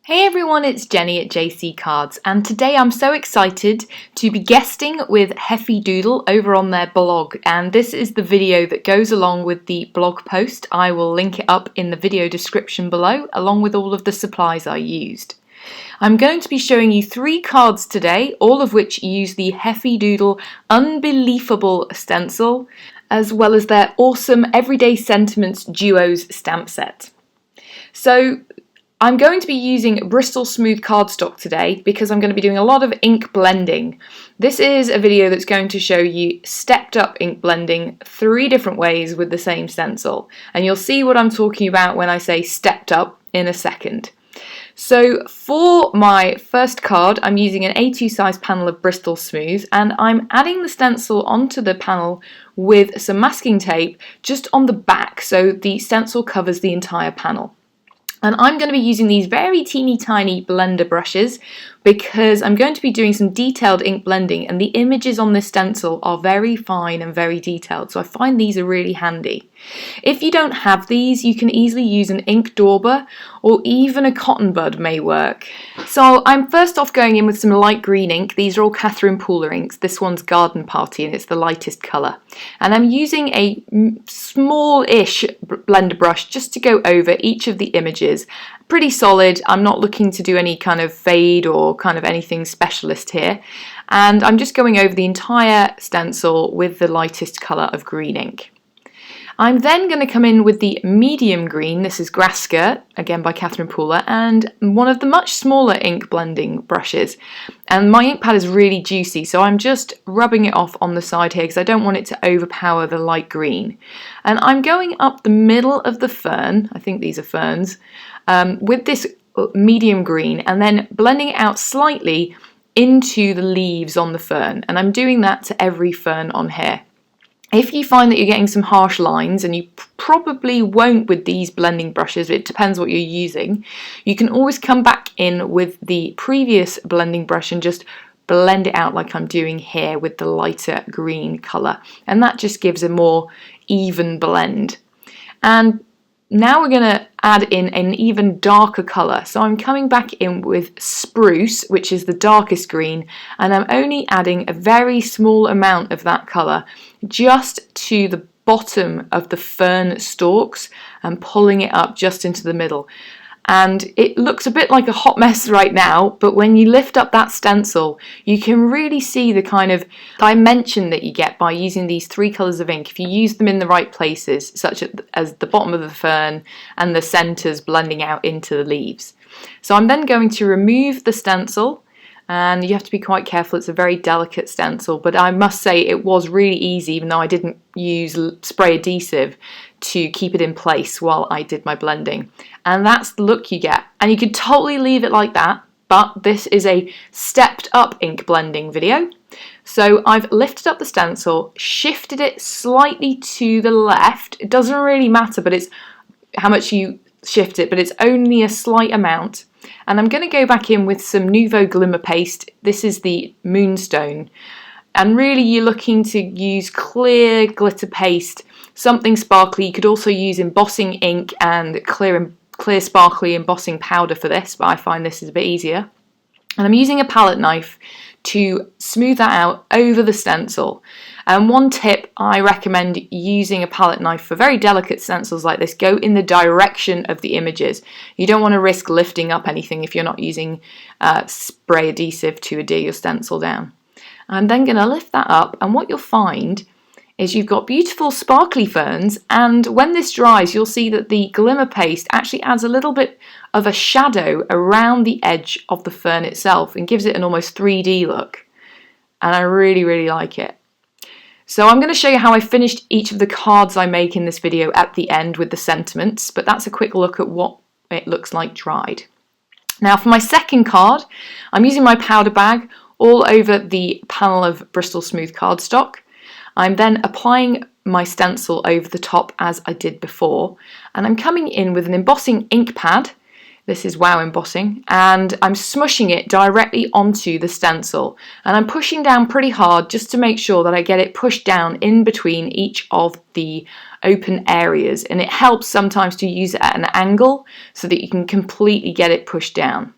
Hey everyone, it's Jenny at JC Cards, and today I'm so excited to be guesting with Heffy Doodle over on their blog, and this is the video that goes along with the blog post. I will link it up in the video description below, along with all of the supplies I used. I'm going to be showing you 3 cards today, all of which use the Heffy Doodle Unbe-leafable Stencil, as well as their awesome Everyday Sentiments Duos stamp set. So I'm going to be using Bristol Smooth cardstock today because I'm going to be doing a lot of ink blending. This is a video that's going to show you stepped up ink blending 3 different ways with the same stencil, and you'll see what I'm talking about when I say stepped up in a second. So for my first card, I'm using an A2 size panel of Bristol Smooth, and I'm adding the stencil onto the panel with some masking tape just on the back so the stencil covers the entire panel. And I'm going to be using these very teeny tiny blender brushes because I'm going to be doing some detailed ink blending, and the images on this stencil are very fine and very detailed, so I find these are really handy. If you don't have these, you can easily use an ink dauber, or even a cotton bud may work. So I'm first off going in with some light green ink. These are all Catherine Pooler inks. This one's Garden Party and it's the lightest colour. And I'm using a small-ish blender brush just to go over each of the images. Pretty solid. I'm not looking to do any kind of fade or kind of anything specialist here. And I'm just going over the entire stencil with the lightest colour of green ink. I'm then going to come in with the medium green. This is Grass Skirt, again by Catherine Pooler, and one of the much smaller ink blending brushes. And my ink pad is really juicy, so I'm just rubbing it off on the side here because I don't want it to overpower the light green. And I'm going up the middle of the fern, I think these are ferns, with this medium green, and then blending it out slightly into the leaves on the fern. And I'm doing that to every fern on here. If you find that you're getting some harsh lines, and you probably won't with these blending brushes, it depends what you're using, you can always come back in with the previous blending brush and just blend it out like I'm doing here with the lighter green colour, and that just gives a more even blend. And now we're going to add in an even darker colour, so I'm coming back in with Spruce, which is the darkest green, and I'm only adding a very small amount of that colour just to the bottom of the fern stalks and pulling it up just into the middle. And it looks a bit like a hot mess right now, but when you lift up that stencil, you can really see the kind of dimension that you get by using these 3 colours of ink if you use them in the right places, such as the bottom of the fern and the centres blending out into the leaves. So I'm then going to remove the stencil, and you have to be quite careful. It's a very delicate stencil, but I must say it was really easy, even though I didn't use spray adhesive to keep it in place while I did my blending. And that's the look you get. And you could totally leave it like that, but this is a stepped up ink blending video. So I've lifted up the stencil, shifted it slightly to the left. It doesn't really matter, but it's how much you shift it, but it's only a slight amount. And I'm going to go back in with some Nuvo Glimmer paste. This is the Moonstone. And really you're looking to use clear glitter paste, something sparkly. You could also use embossing ink and clear sparkly embossing powder for this, but I find this is a bit easier. And I'm using a palette knife to smooth that out over the stencil. And one tip, I recommend using a palette knife for very delicate stencils like this. Go in the direction of the images. You don't want to risk lifting up anything if you're not using spray adhesive to adhere your stencil down. I'm then going to lift that up, and what you'll find is you've got beautiful sparkly ferns, and when this dries you'll see that the glimmer paste actually adds a little bit of a shadow around the edge of the fern itself and gives it an almost 3D look, and I really like it. So I'm going to show you how I finished each of the cards I make in this video at the end with the sentiments, but that's a quick look at what it looks like dried. Now for my second card, I'm using my powder bag all over the panel of Bristol Smooth cardstock. I'm then applying my stencil over the top as I did before, and I'm coming in with an embossing ink pad This is Wow Embossing, and I'm smushing it directly onto the stencil, and I'm pushing down pretty hard just to make sure that I get it pushed down in between each of the open areas, and it helps sometimes to use it at an angle so that you can completely get it pushed down.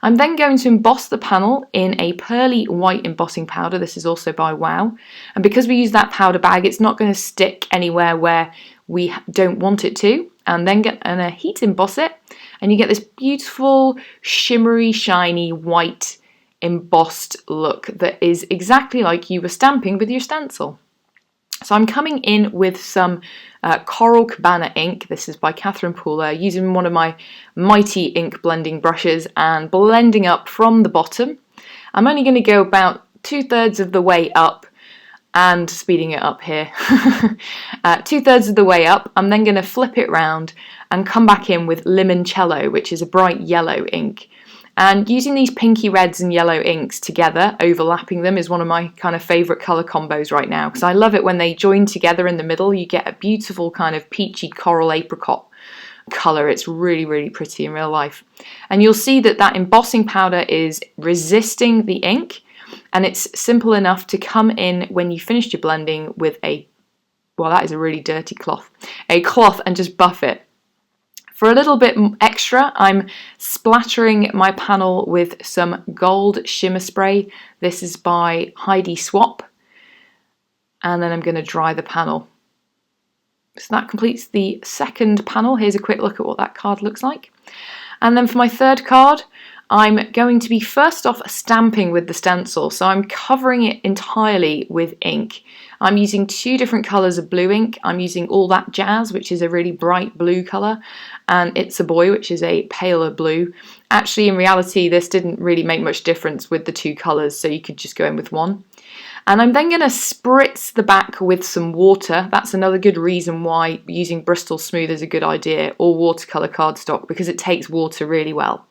I'm then going to emboss the panel in a pearly white embossing powder. This is also by Wow, and because we use that powder bag, it's not going to stick anywhere where we don't want it to. And then heat emboss it, and you get this beautiful shimmery shiny white embossed look that is exactly like you were stamping with your stencil. So I'm coming in with some Coral Cabana ink. This is by Catherine Pooler, using one of my mighty ink blending brushes and blending up from the bottom. I'm only going to go about 2/3 of the way up and speeding it up here. 2/3 of the way up. I'm then going to flip it round and come back in with Limoncello, which is a bright yellow ink. And using these pinky reds and yellow inks together, overlapping them, is one of my kind of favourite colour combos right now, because I love it when they join together in the middle. You get a beautiful kind of peachy coral apricot colour. It's really, really pretty in real life. And you'll see that that embossing powder is resisting the ink, and it's simple enough to come in when you finished your blending with a, well, that is a really dirty cloth, a cloth, and just buff it. For a little bit extra, I'm splattering my panel with some gold shimmer spray. This is by Heidi Swap. And then I'm going to dry the panel. So that completes the second panel. Here's a quick look at what that card looks like. And then for my third card, I'm going to be first off stamping with the stencil. So I'm covering it entirely with ink. I'm using 2 different colours of blue ink. I'm using All That Jazz, which is a really bright blue colour, and It's a Boy, which is a paler blue. Actually, in reality, this didn't really make much difference with the 2 colours, so you could just go in with one. And I'm then going to spritz the back with some water. That's another good reason why using Bristol Smooth is a good idea, or watercolour cardstock, because it takes water really well.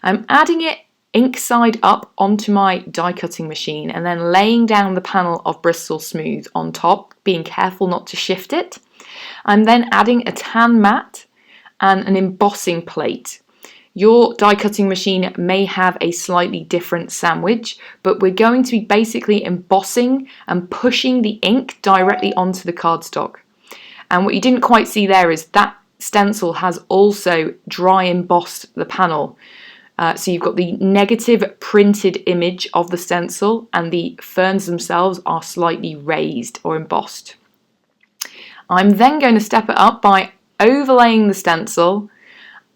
I'm adding it ink side up onto my die cutting machine and then laying down the panel of Bristol Smooth on top, being careful not to shift it. I'm then adding a tan mat and an embossing plate. Your die cutting machine may have a slightly different sandwich, but we're going to be basically embossing and pushing the ink directly onto the cardstock. And what you didn't quite see there is that stencil has also dry embossed the panel. So you've got the negative printed image of the stencil, and the ferns themselves are slightly raised or embossed. I'm then going to step it up by overlaying the stencil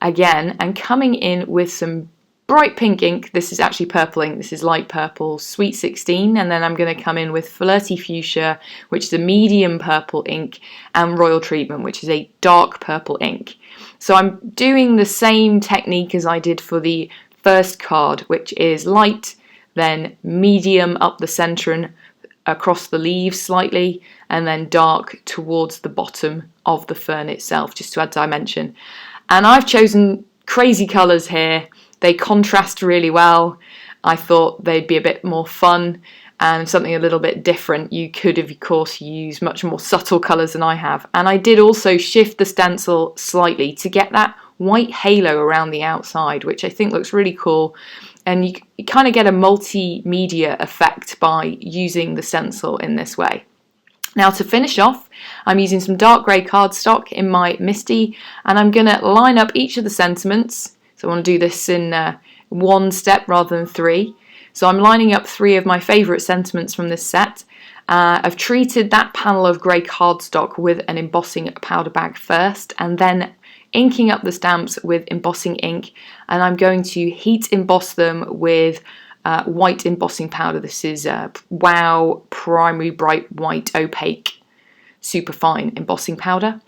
again and coming in with some bright pink ink. This is actually purple ink. This is light purple, Sweet 16, and then I'm going to come in with Flirty Fuchsia, which is a medium purple ink, and Royal Treatment, which is a dark purple ink. So I'm doing the same technique as I did for the first card, which is light, then medium up the centre and across the leaves slightly, and then dark towards the bottom of the fern itself, just to add dimension. And I've chosen crazy colours here. They contrast really well. I thought they'd be a bit more fun and something a little bit different. You could, of course, use much more subtle colours than I have. And I did also shift the stencil slightly to get that white halo around the outside, which I think looks really cool. And you kind of get a multimedia effect by using the stencil in this way. Now to finish off, I'm using some dark grey cardstock in my MISTI, and I'm going to line up each of the sentiments. So I want to do this in one step rather than 3. So I'm lining up 3 of my favourite sentiments from this set. I've treated that panel of grey cardstock with an embossing powder bag first, and then inking up the stamps with embossing ink, and I'm going to heat emboss them with white embossing powder. This is Wow Primary Bright White Opaque Super Fine embossing powder.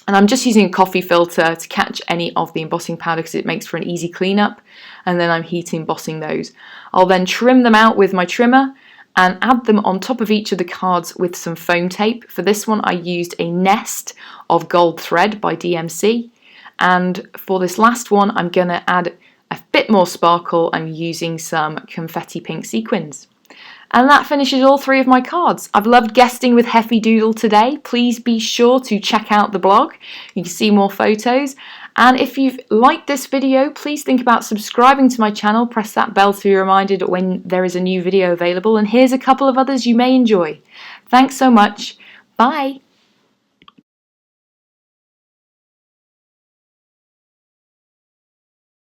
And I'm just using a coffee filter to catch any of the embossing powder because it makes for an easy cleanup. And then I'm heat embossing those. I'll then trim them out with my trimmer and add them on top of each of the cards with some foam tape. For this one I used a Nest of Gold Thread by DMC. And for this last one I'm going to add a bit more sparkle. I'm using some confetti pink sequins. And that finishes all 3 of my cards. I've loved guesting with Heffy Doodle today. Please be sure to check out the blog. You can see more photos. And if you've liked this video, please think about subscribing to my channel. Press that bell to be reminded when there is a new video available. And here's a couple of others you may enjoy. Thanks so much. Bye.